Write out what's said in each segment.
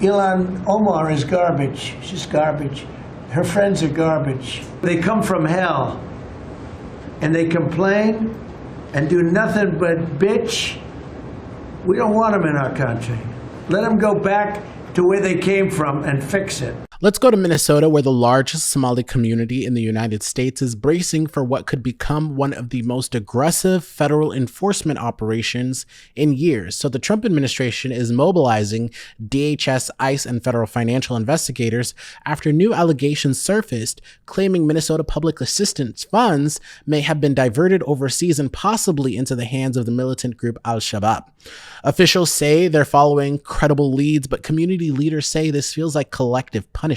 Ilan Omar is garbage. She's garbage. Her friends are garbage. They come from hell, and they complain and do nothing but bitch. We don't want them in our country. Let them go back to where they came from and fix it. Let's go to Minnesota, where the largest Somali community in the United States is bracing for what could become one of the most aggressive federal enforcement operations in years. So the Trump administration is mobilizing DHS, ICE, and federal financial investigators after new allegations surfaced claiming Minnesota public assistance funds may have been diverted overseas and possibly into the hands of the militant group Al-Shabaab. Officials say they're following credible leads, but community leaders say this feels like collective punishment.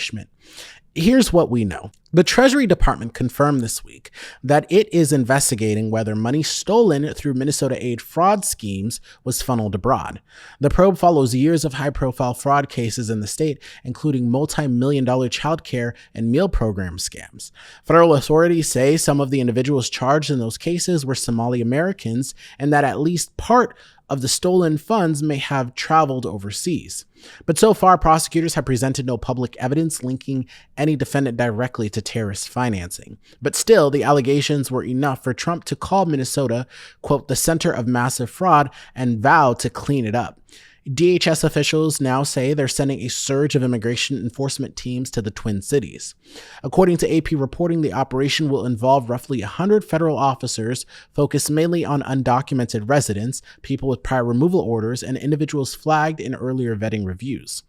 Here's what we know. The Treasury Department confirmed this week that it is investigating whether money stolen through Minnesota aid fraud schemes was funneled abroad. The probe follows years of high-profile fraud cases in the state, including multi-million-dollar child care and meal program scams. Federal authorities say some of the individuals charged in those cases were Somali Americans and that at least part of the stolen funds may have traveled overseas. But so far, prosecutors have presented no public evidence linking any defendant directly to terrorist financing. But still, the allegations were enough for Trump to call Minnesota, quote, the center of massive fraud and vow to clean it up. DHS officials now say they're sending a surge of immigration enforcement teams to the Twin Cities. According to AP reporting, the operation will involve roughly 100 federal officers focused mainly on undocumented residents, people with prior removal orders, and individuals flagged in earlier vetting reviews.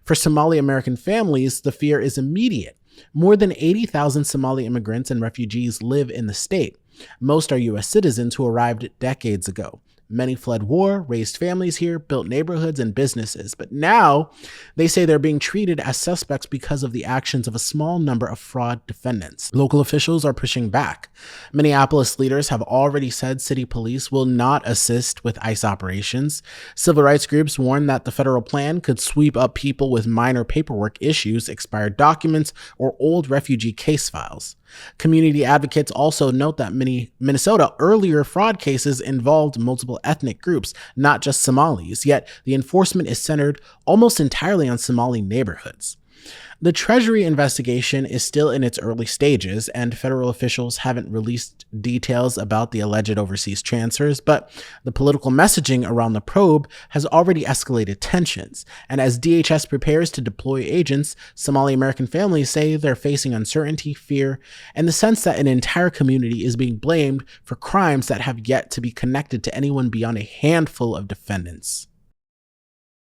For Somali American families, the fear is immediate. More than 80,000 Somali immigrants and refugees live in the state. Most are U.S. citizens who arrived decades ago. Many fled war, raised families here, built neighborhoods and businesses, but now they say they're being treated as suspects because of the actions of a small number of fraud defendants. Local officials are pushing back. Minneapolis leaders have already said city police will not assist with ICE operations. Civil rights groups warn that the federal plan could sweep up people with minor paperwork issues, expired documents, or old refugee case files. Community advocates also note that many Minnesota earlier fraud cases involved multiple ethnic groups, not just Somalis, yet the enforcement is centered almost entirely on Somali neighborhoods. The Treasury investigation is still in its early stages, and federal officials haven't released details about the alleged overseas transfers, but the political messaging around the probe has already escalated tensions. And as DHS prepares to deploy agents, Somali American families say they're facing uncertainty, fear, and the sense that an entire community is being blamed for crimes that have yet to be connected to anyone beyond a handful of defendants.